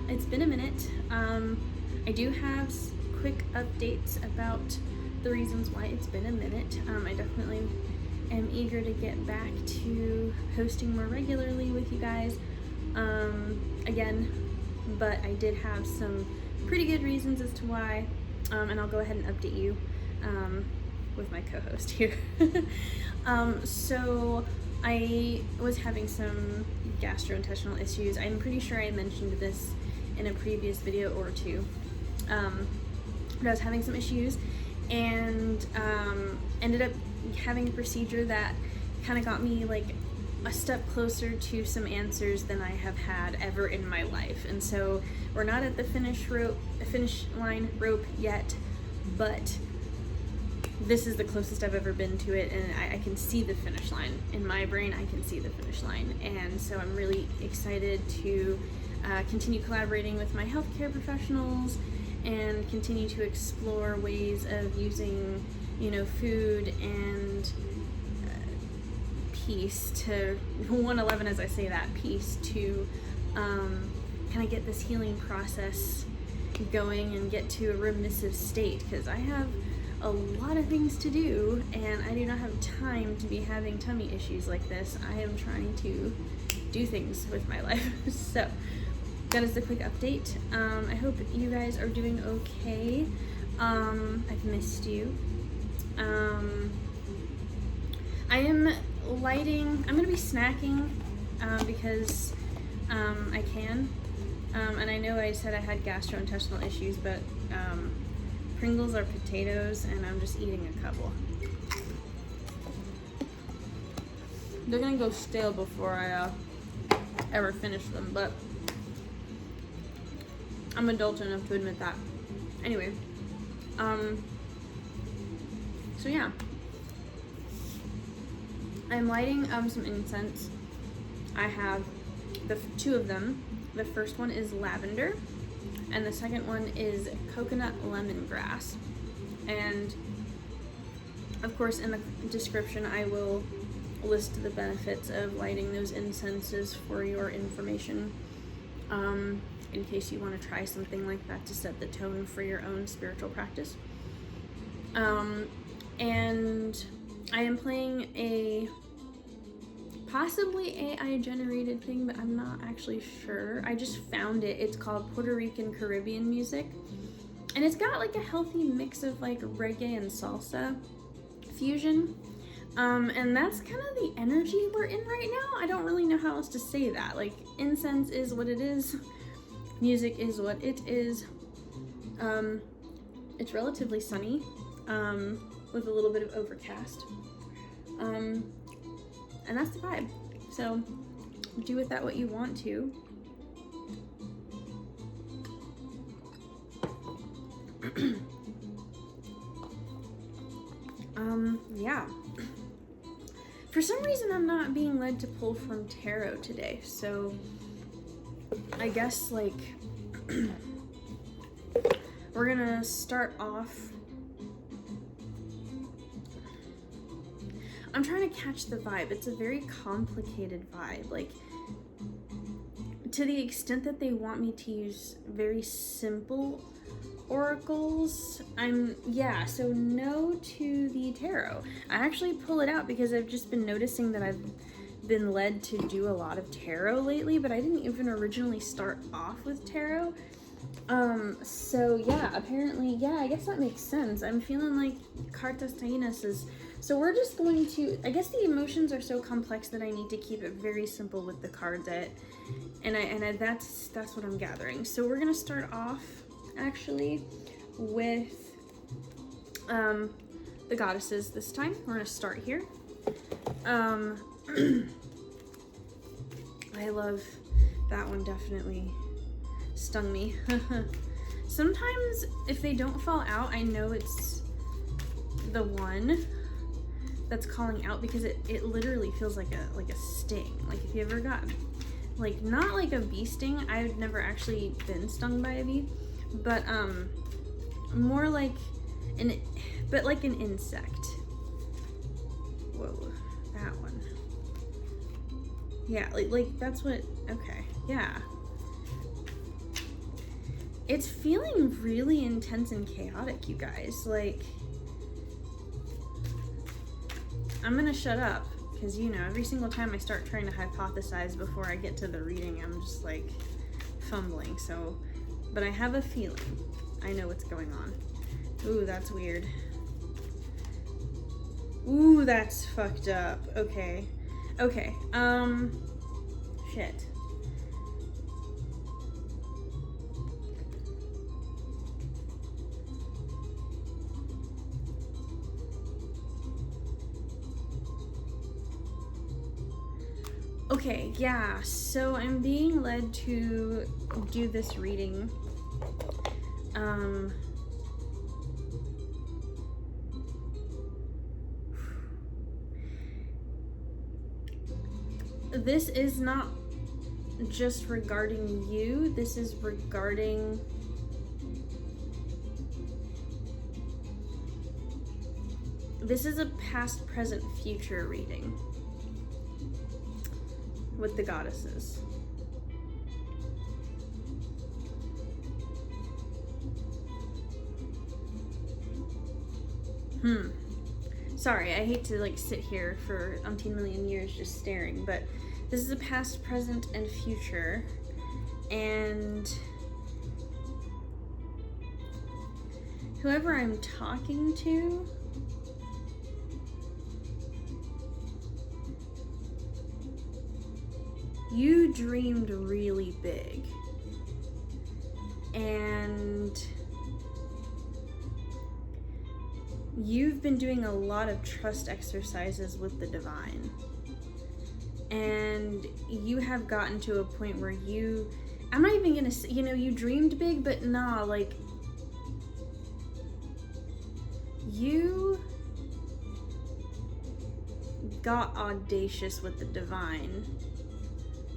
it's been a minute. I do have quick updates about the reasons why it's been a minute. I definitely am eager to get back to posting more regularly with you guys again, but I did have some pretty good reasons as to why, and I'll go ahead and update you with my co-host here. So I was having some gastrointestinal issues. I'm pretty sure I mentioned this in a previous video or two, but I was having some issues and ended up having a procedure that kind of got me like a step closer to some answers than I have had ever in my life. And so we're not at the finish line rope yet, but this is the closest I've ever been to it, and I can see the finish line. In my brain, I can see the finish line. And so I'm really excited to continue collaborating with my healthcare professionals and continue to explore ways of using, you know, food and peace to 111, as I say that, peace to kind of get this healing process going and get to a remissive state, because I have a lot of things to do and I do not have time to be having tummy issues like this. I am trying to do things with my life. So that is the quick update. I hope you guys are doing okay. I've missed you. I am lighting, I'm gonna be snacking because I can. And I know I said I had gastrointestinal issues, but Pringles are potatoes, and I'm just eating a couple. They're gonna go stale before I ever finish them, but I'm adult enough to admit that. Anyway, so yeah, I'm lighting some incense. I have two of them. The first one is lavender, and the second one is coconut lemongrass. And of course, in the description, I will list the benefits of lighting those incenses for your information, in case you want to try something like that to set the tone for your own spiritual practice. And I am playing a possibly AI generated thing, but I'm not actually sure. I just found it. It's called Puerto Rican Caribbean music, and it's got like a healthy mix of like reggae and salsa fusion, and that's kind of the energy we're in right now. I don't really know how else to say that. Like, incense is what it is, music is what it is. It's relatively sunny, with a little bit of overcast, and that's the vibe. So do with that what you want to. Yeah. For some reason, I'm not being led to pull from tarot today, so I guess like we're gonna start off. I'm trying to catch the vibe. It's a very complicated vibe, like to the extent that they want me to use very simple oracles. So no to the tarot. I actually pull it out because I've just been noticing that I've been led to do a lot of tarot lately, but I didn't even originally start off with tarot. So yeah, apparently, yeah, I guess that makes sense. I'm feeling like Cartas Tainas is, so we're just going to, I guess the emotions are so complex that I need to keep it very simple with the cards, that's what I'm gathering. So we're gonna start off actually with the goddesses this time. We're gonna start here. I love that one, definitely stung me. Sometimes if they don't fall out, I know it's the one that's calling out, because it literally feels like a sting. Like if you ever got, like, not like a bee sting, I've never actually been stung by a bee, but more like an insect. Whoa, that one. Yeah, like that's what, okay, yeah. It's feeling really intense and chaotic, you guys. Like, I'm gonna shut up, because, you know, every single time I start trying to hypothesize before I get to the reading, I'm just, like, fumbling, so... But I have a feeling. I know what's going on. Ooh, that's weird. Ooh, that's fucked up. Okay. Okay, shit. Okay, yeah, so I'm being led to do this reading. This is not just regarding you, this is regarding this is a past, present, future reading with the goddesses. Sorry, I hate to like sit here for umpteen million years just staring, but this is a past, present, and future, and whoever I'm talking to, you dreamed really big, and you've been doing a lot of trust exercises with the divine, and you have gotten to a point where you, I'm not even gonna say, you know, you dreamed big, but nah, like, you got audacious with the divine,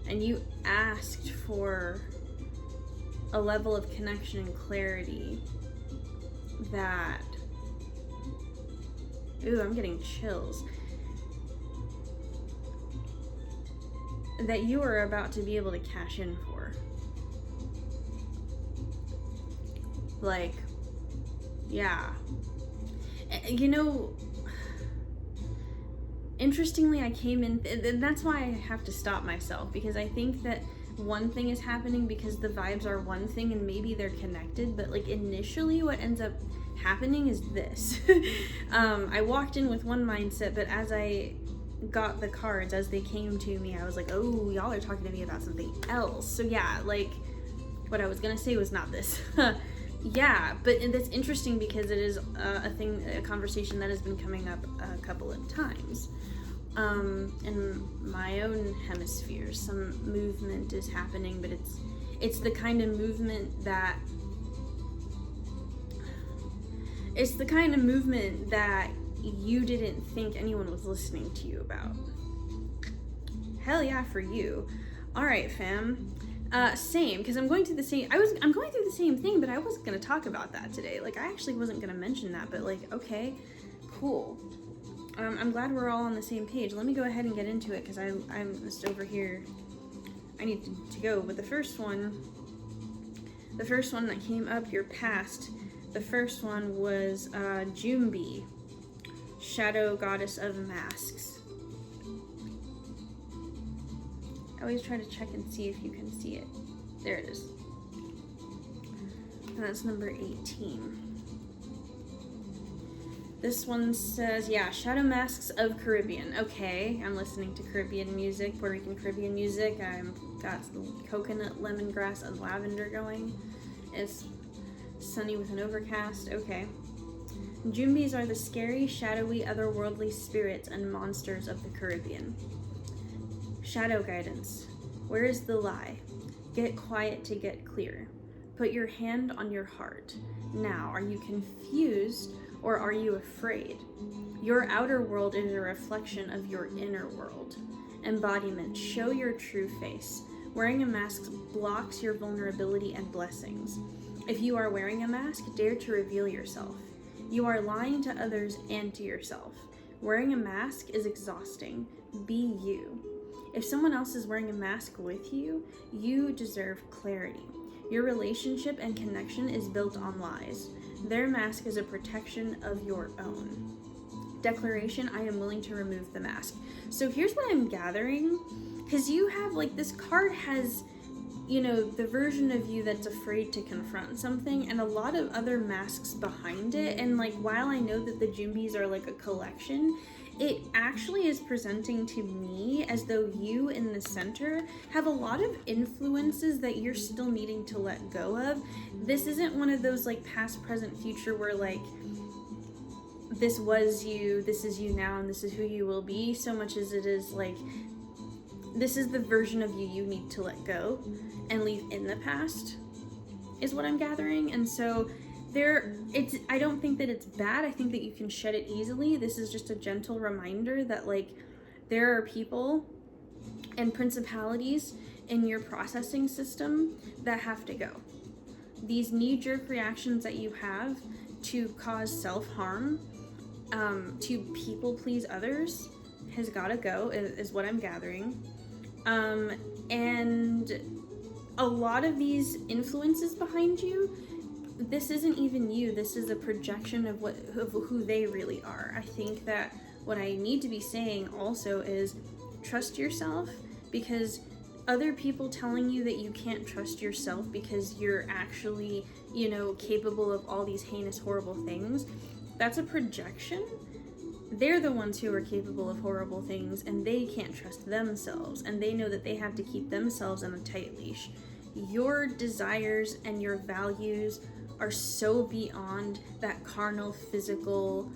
and you asked for a level of connection and clarity that, ooh, I'm getting chills, that you are about to be able to cash in for. Like, yeah. You know, interestingly, I came in, and that's why I have to stop myself, because I think that one thing is happening because the vibes are one thing and maybe they're connected, but like initially what ends up happening is this. I walked in with one mindset, but as I got the cards, as they came to me, I was like, oh, y'all are talking to me about something else. So yeah, like, what I was gonna say was not this. Yeah, but that's interesting because it is a conversation that has been coming up a couple of times. In my own hemisphere, some movement is happening, but it's the kind of movement that you didn't think anyone was listening to you about. Hell yeah for you. All right, fam. Same, because I'm going through the same thing, but I wasn't gonna talk about that today. Like, I actually wasn't gonna mention that, but like, okay, cool. I'm glad we're all on the same page. Let me go ahead and get into it, because I'm just over here. I need to go. But the first one that came up, your past, the first one was Jumbi, Shadow Goddess of Masks. I always try to check and see if you can see it. There it is. And that's number 18. This one says, yeah, Shadow Masks of Caribbean. Okay, I'm listening to Caribbean music, Puerto Rican Caribbean music. I've got the coconut, lemongrass, and lavender going. It's sunny with an overcast. Okay. Jumbis are the scary, shadowy, otherworldly spirits and monsters of the Caribbean. Shadow guidance. Where is the lie? Get quiet to get clear. Put your hand on your heart. Now, are you confused or are you afraid? Your outer world is a reflection of your inner world. Embodiment. Show your true face. Wearing a mask blocks your vulnerability and blessings. If you are wearing a mask, dare to reveal yourself. You are lying to others and to yourself. Wearing a mask is exhausting. Be you. If someone else is wearing a mask with you, you deserve clarity. Your relationship and connection is built on lies. Their mask is a protection of your own. Declaration, I am willing to remove the mask. So here's what I'm gathering, because you have, like, this card has, you know, the version of you that's afraid to confront something, and a lot of other masks behind it. And, like, while I know that the Jumbies are like a collection, it actually is presenting to me as though you in the center have a lot of influences that you're still needing to let go of. This isn't one of those, like, past, present, future where, like, this was you, this is you now, and this is who you will be, so much as it is like, this is the version of you you need to let go and leave in the past, is what I'm gathering. And so I don't think that it's bad. I think that you can shed it easily. This is just a gentle reminder that, like, there are people and principalities in your processing system that have to go. These knee-jerk reactions that you have to cause self-harm, to people please others, has got to go, is what I'm gathering. And a lot of these influences behind you, this isn't even you. This is a projection of who they really are. I think that what I need to be saying also is trust yourself, because other people telling you that you can't trust yourself because you're actually, you know, capable of all these heinous, horrible things, that's a projection. They're the ones who are capable of horrible things, and they can't trust themselves, and they know that they have to keep themselves on a tight leash. Your desires and your values are so beyond that carnal, physical,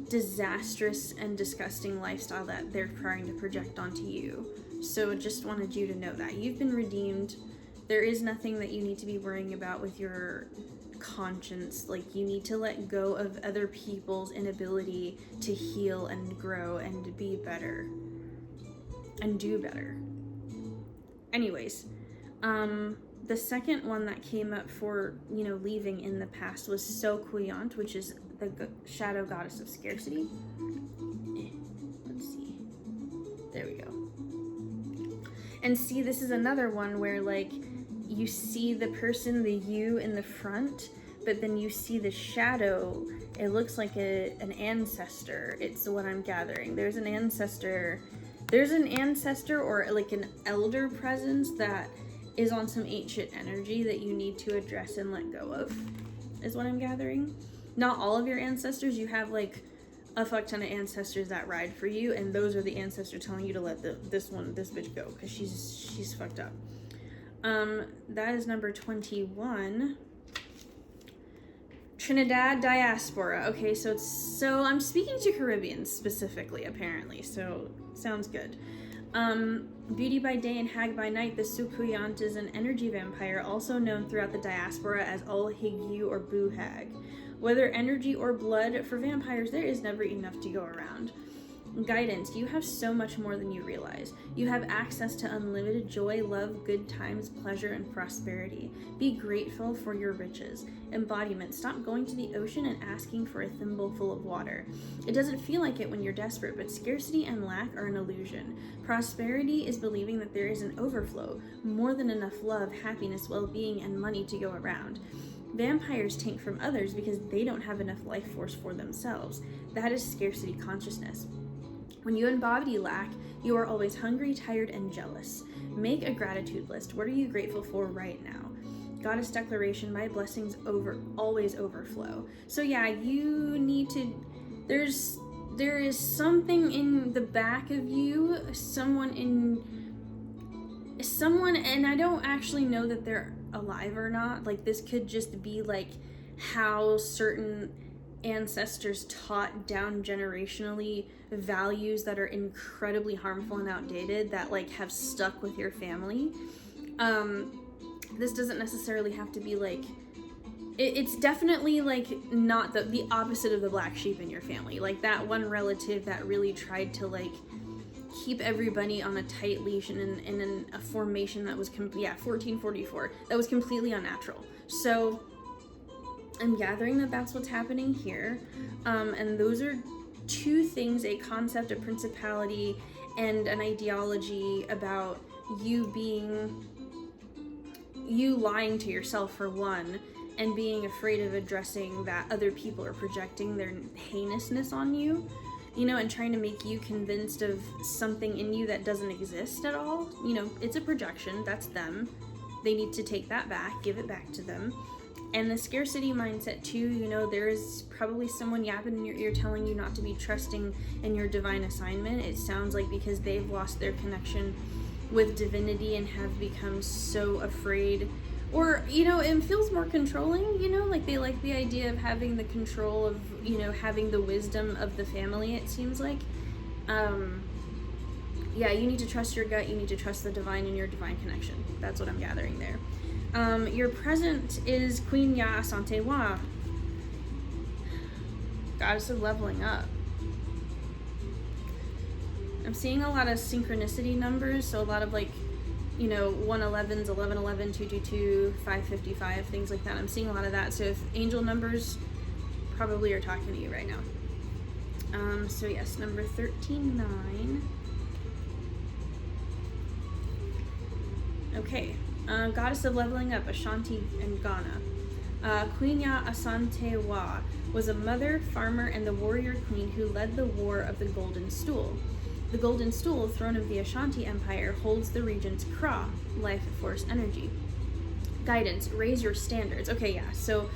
disastrous and disgusting lifestyle that they're trying to project onto you. So just wanted you to know that you've been redeemed. There is nothing that you need to be worrying about with your conscience. Like, you need to let go of other people's inability to heal and grow and be better and do better. Anyways, the second one that came up for, you know, leaving in the past was Sokuyant, which is the shadow goddess of scarcity. Let's see. There we go. And see, this is another one where, like, you see the person, the you in the front, but then you see the shadow. It looks like an ancestor. It's what I'm gathering. There's an ancestor or like an elder presence that is on some ancient energy that you need to address and let go of, is what I'm gathering. Not all of your ancestors. You have, like, a fuck ton of ancestors that ride for you, and those are the ancestors telling you to let this bitch go, because she's fucked up. That is number 21. Trinidad diaspora. Okay, so I'm speaking to Caribbeans specifically, apparently, so sounds good. Beauty by day and hag by night, the Sukuyant is an energy vampire, also known throughout the diaspora as Ol Higyu or Boo Hag. Whether energy or blood, for vampires there is never enough to go around. Guidance, you have so much more than you realize. You have access to unlimited joy, love, good times, pleasure, and prosperity. Be grateful for your riches. Embodiment, stop going to the ocean and asking for a thimble full of water. It doesn't feel like it when you're desperate, but scarcity and lack are an illusion. Prosperity is believing that there is an overflow, more than enough love, happiness, well-being, and money to go around. Vampires take from others because they don't have enough life force for themselves. That is scarcity consciousness. When you embody lack, you are always hungry, tired, and jealous. Make a gratitude list. What are you grateful for right now? Goddess declaration, my blessings always overflow. So yeah, you need to, there is something in the back of you, someone, and I don't actually know that they're alive or not. Like, this could just be like how certain ancestors taught down generationally values that are incredibly harmful and outdated that, like, have stuck with your family. This doesn't necessarily have to be like, it's definitely like not the opposite of the black sheep in your family, like that one relative that really tried to, like, keep everybody on a tight leash and in a formation that was 1444, that was completely unnatural. So I'm gathering that that's what's happening here. And those are two things, a concept, a principality, and an ideology about you being you lying to yourself for one, and being afraid of addressing that other people are projecting their heinousness on you, you know, and trying to make you convinced of something in you that doesn't exist at all. You know, it's a projection, that's them. They need to take that back, give it back to them. And the scarcity mindset too, you know, there is probably someone yapping in your ear telling you not to be trusting in your divine assignment. It sounds like because they've lost their connection with divinity and have become so afraid, or, you know, it feels more controlling, you know, like they like the idea of having the control of, you know, having the wisdom of the family, it seems like. Yeah, you need to trust your gut, you need to trust the divine and your divine connection. That's what I'm gathering there. Your present is Queen Ya Asante Wa, goddess of leveling up. I'm seeing a lot of synchronicity numbers, so a lot of like, you know, 111s, 1111, 222, 555, things like that. I'm seeing a lot of that. So if angel numbers probably are talking to you right now. So yes, number 139. Okay. Goddess of leveling up, Ashanti and Ghana. Queen Ya Asante Wa was a mother, farmer, and the warrior queen who led the War of the Golden Stool. The Golden Stool, throne of the Ashanti Empire, holds the region's Kra, life force energy. Guidance, raise your standards. Okay, yeah, so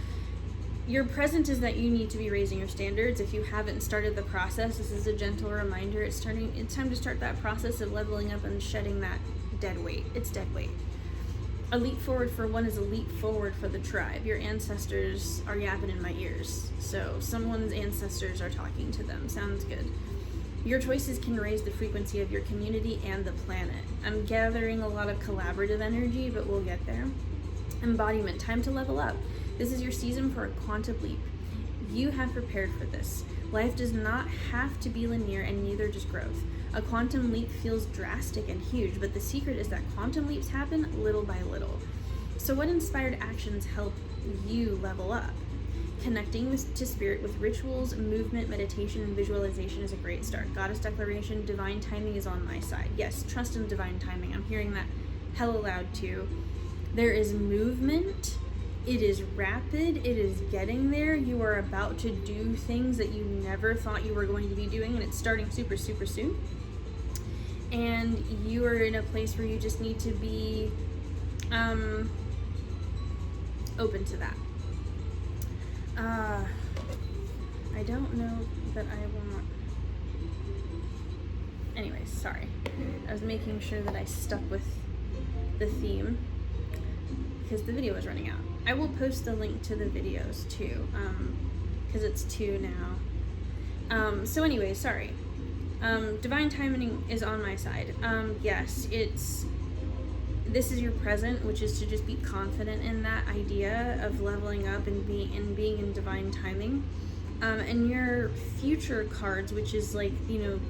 your present is that you need to be raising your standards. If you haven't started the process, this is a gentle reminder. It's time to start that process of leveling up and shedding that dead weight. It's dead weight. A leap forward for one is a leap forward for the tribe. Your ancestors are yapping in my ears. So someone's ancestors are talking to them. Sounds good. Your choices can raise the frequency of your community and the planet. I'm gathering a lot of collaborative energy, but we'll get there. Embodiment, time to level up. This is your season for a quantum leap. You have prepared for this. Life does not have to be linear, and neither does growth. A quantum leap feels drastic and huge, but the secret is that quantum leaps happen little by little. So what inspired actions help you level up? Connecting to spirit with rituals, movement, meditation, and visualization is a great start. Goddess declaration, divine timing is on my side. Yes, trust in divine timing. I'm hearing that hella loud too. There is movement. It is rapid. It is getting there. You are about to do things that you never thought you were going to be doing, and it's starting super, super soon. And you are in a place where you just need to be open to that. I don't know that I want... Anyways, sorry. I was making sure that I stuck with the theme because the video is running out. I will post the link to the videos too, because it's 2 now. So anyway, sorry. Divine timing is on my side. Yes, this is your present, which is to just be confident in that idea of leveling up and being in divine timing. And your future cards, which is like, you know,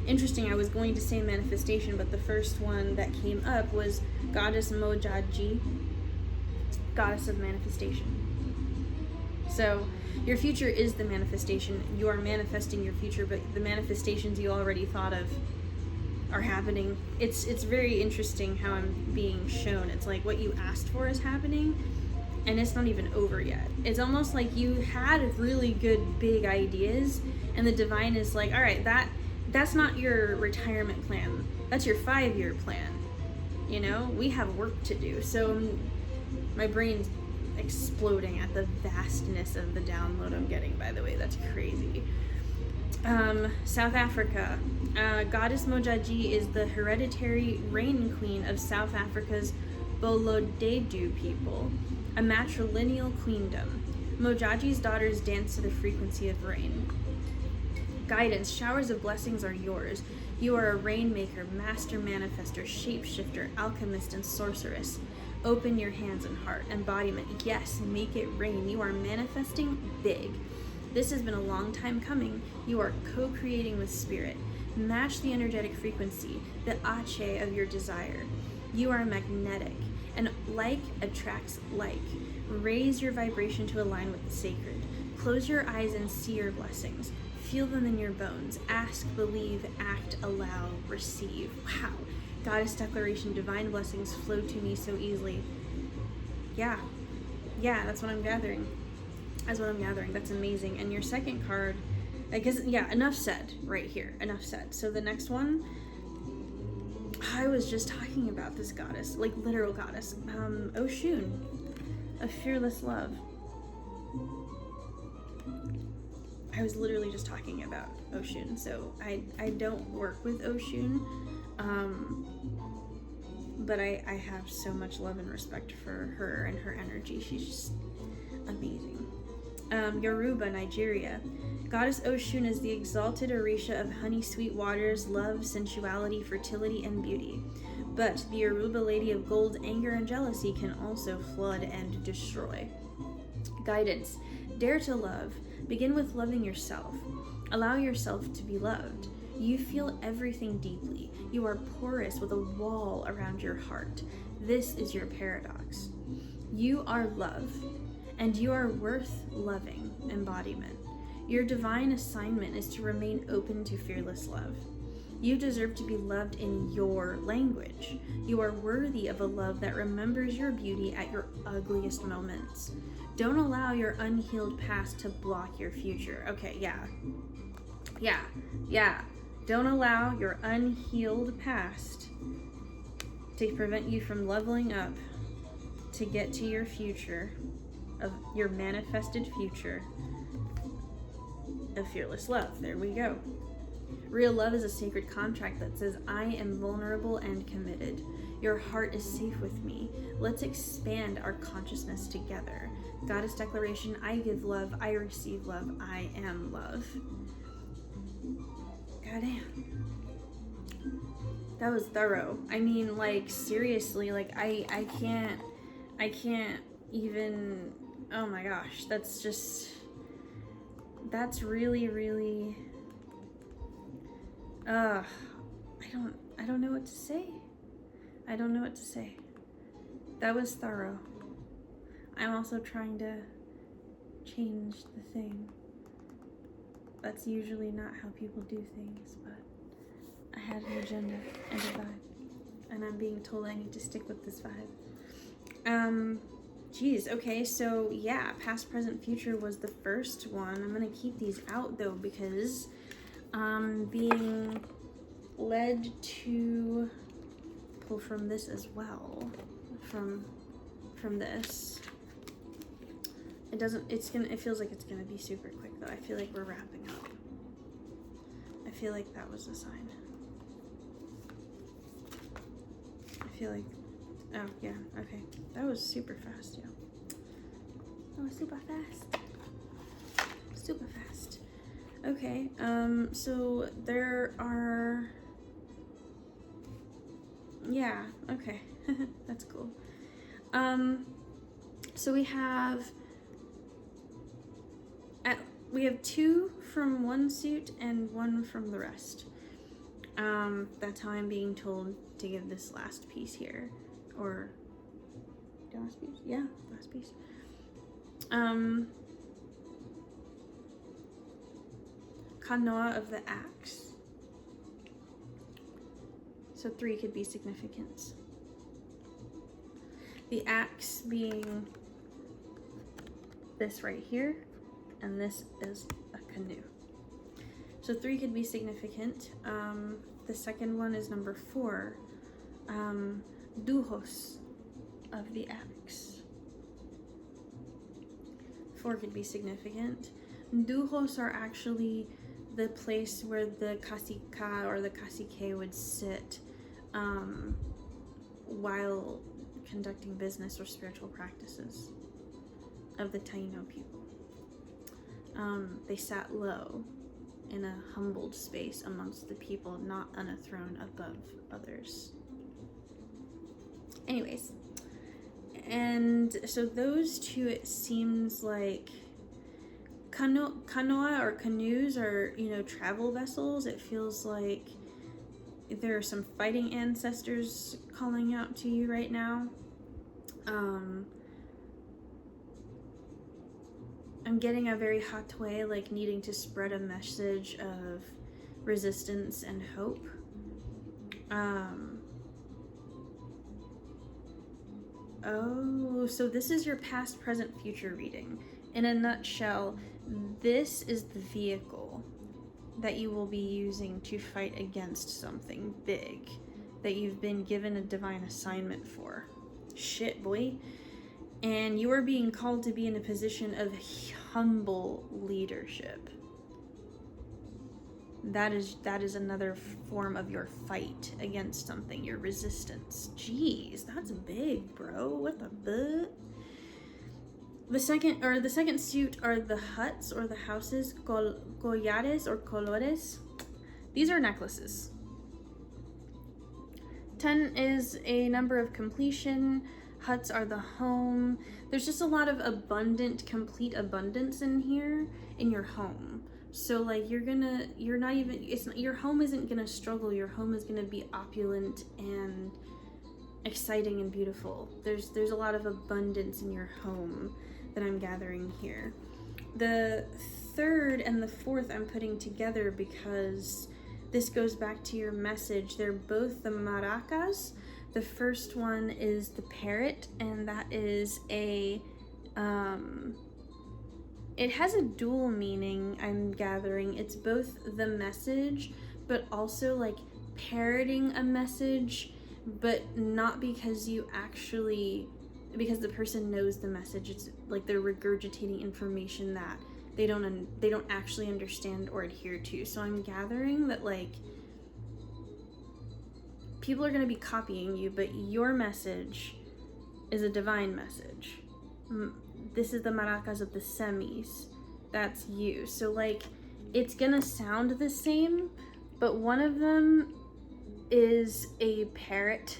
interesting. I was going to say manifestation, but the first one that came up was Goddess Mojaji, Goddess of Manifestation. So your future is the manifestation. You are manifesting your future, but the manifestations you already thought of are happening. It's very interesting how I'm being shown. It's like what you asked for is happening, and it's not even over yet. It's almost like you had really good big ideas, and the divine is like, all right, that's not your retirement plan. That's your 5-year plan. You know, we have work to do. So my brain's exploding at the vastness of the download I'm getting, by the way. That's crazy. South Africa. Goddess Mojaji is the hereditary rain queen of South Africa's Bolodedu people, a matrilineal queendom. Mojaji's daughters dance to the frequency of rain. Guidance, showers of blessings are yours. You are a rainmaker, master manifester, shapeshifter, alchemist, and sorceress. Open your hands and heart. Embodiment, yes, make it rain. You are manifesting big. This has been a long time coming. You are co-creating with spirit. Match the energetic frequency, the ache of your desire. You are magnetic, and like attracts like. Raise your vibration to align with the sacred. Close your eyes and see your blessings. Feel them in your bones. Ask, believe, act, allow, receive. Wow. Goddess declaration, divine blessings flow to me so easily. Yeah. Yeah, that's what I'm gathering. That's amazing. And your second card, I guess, yeah, enough said right here. Enough said. So the next one, I was just talking about this goddess, like literal goddess, Oshun, of fearless love. I was literally just talking about Oshun. So I don't work with Oshun, but I have so much love and respect for her and her energy. She's just amazing. Yoruba, Nigeria. Goddess Oshun is the exalted Orisha of honey sweet waters, love, sensuality, fertility, and beauty. But the Yoruba Lady of Gold, anger, and jealousy can also flood and destroy. Guidance. Dare to love. Begin with loving yourself. Allow yourself to be loved. You feel everything deeply. You are porous with a wall around your heart. This is your paradox. You are love, and you are worth loving embodiment. Your divine assignment is to remain open to fearless love. You deserve to be loved in your language. You are worthy of a love that remembers your beauty at your ugliest moments. Don't allow your unhealed past to block your future. Okay, yeah. Don't allow your unhealed past to prevent you from leveling up to get to your future, of your manifested future of fearless love. There we go. Real love is a sacred contract that says, I am vulnerable and committed. Your heart is safe with me. Let's expand our consciousness together. Goddess declaration, I give love, I receive love, I am love. Goddamn. That was thorough. I mean, like, seriously, like, I can't even, oh my gosh, that's really, I don't know what to say. That was thorough. I'm also trying to change the thing. That's usually not how people do things, but I had an agenda and a vibe, and I'm being told I need to stick with this vibe. Geez, okay, so yeah, past, present, future was the first one. I'm gonna keep these out though because I'm being led to pull from this as well, from this. It feels like it's gonna be super quick though. I feel like we're wrapping up. I feel like that was a sign. I feel like, oh yeah, okay. That was super fast, yeah. That was super fast. Okay, so there are, yeah, okay, that's cool. So we have two from one suit and one from the rest. That's how I'm being told to give this last piece here, or the last piece, yeah, last piece. Kanoa of the axe. So 3 could be significant. The axe being this right here, and this is a canoe. So 3 could be significant. The second one is number 4, Duhos of the axe. 4 could be significant. Duhos are actually the place where the kasika or the kasike would sit while conducting business or spiritual practices of the Taino people. They sat low in a humbled space amongst the people, not on a throne above others. Anyways, and so those two, it seems like canoa or canoes are, travel vessels. It feels like there are some fighting ancestors calling out to you right now. I'm getting a very hot way, like needing to spread a message of resistance and hope. Oh, so this is your past, present, future reading. In a nutshell, this is the vehicle that you will be using to fight against something big that you've been given a divine assignment for. Shit, boy. And you are being called to be in a position of humble leadership. That is another form of your fight against something, your resistance. Jeez, that's big, bro. What the fuck? The second suit are the huts or the houses, collares or colores. These are necklaces. 10 is a number of completion. Huts are the home. There's just a lot of complete abundance in here in your home. So like your home isn't gonna struggle. Your home is gonna be opulent and exciting and beautiful. There's a lot of abundance in your home that I'm gathering here. The third and the fourth I'm putting together because this goes back to your message. They're both the maracas. The first one is the parrot, and that is it has a dual meaning, I'm gathering. It's both the message, but also like parroting a message, but not because because the person knows the message. It's like they're regurgitating information that they don't actually understand or adhere to. So I'm gathering that like people are going to be copying you, but your message is a divine message. This is the maracas of the semis. That's you. So like it's going to sound the same, but one of them is a parrot.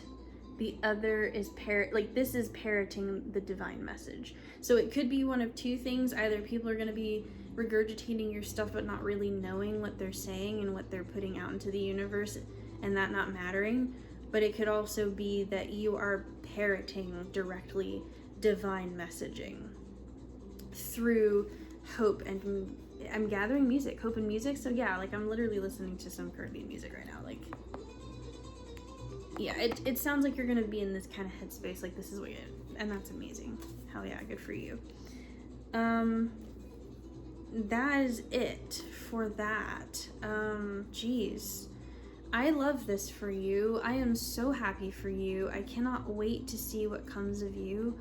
The other is like this is parroting the divine message. So it could be one of two things. Either people are going to be regurgitating your stuff but not really knowing what they're saying and what they're putting out into the universe, and that not mattering. But it could also be that you are parroting directly divine messaging through hope, and I'm gathering music, hope and music. So yeah, like I'm literally listening to some Caribbean music right now. Like, yeah, it sounds like you're gonna be in this kind of headspace. Like this is what and that's amazing. Hell yeah, good for you. That is it for that. Geez. I love this for you. I am so happy for you. I cannot wait to see what comes of you.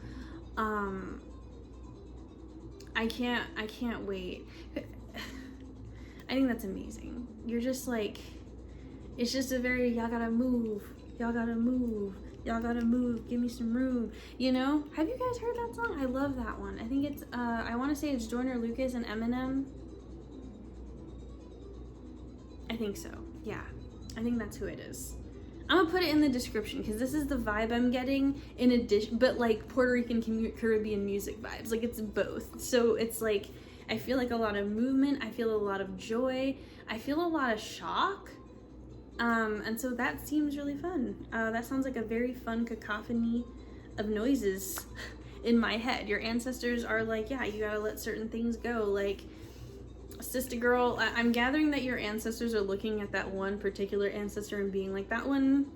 I can't wait. I think that's amazing. You're just like, it's just a very, y'all gotta move, y'all gotta move, y'all gotta move, give me some room, you know? Have you guys heard that song? I love that one. I think it's, I want to say it's Joyner Lucas and Eminem. I think so, yeah. I think that's who it is. I'm gonna put it in the description because this is the vibe I'm getting in addition, but like Puerto Rican Caribbean music vibes. Like it's both. So it's like, I feel like a lot of movement. I feel a lot of joy. I feel a lot of shock. And so that seems really fun. That sounds like a very fun cacophony of noises in my head. Your ancestors are like, yeah, you gotta let certain things go. Like, sister girl, I'm gathering that your ancestors are looking at that one particular ancestor and being like, that one's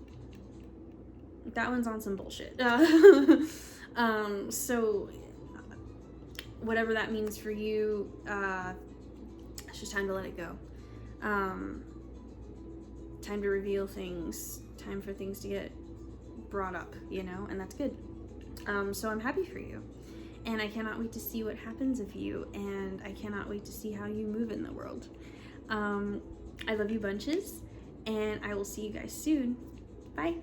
on some bullshit. So whatever that means for you, it's just time to let it go. Time to reveal things, time for things to get brought up, you know, and that's good. So I'm happy for you. And I cannot wait to see what happens of you, and I cannot wait to see how you move in the world. I love you bunches, and I will see you guys soon. Bye.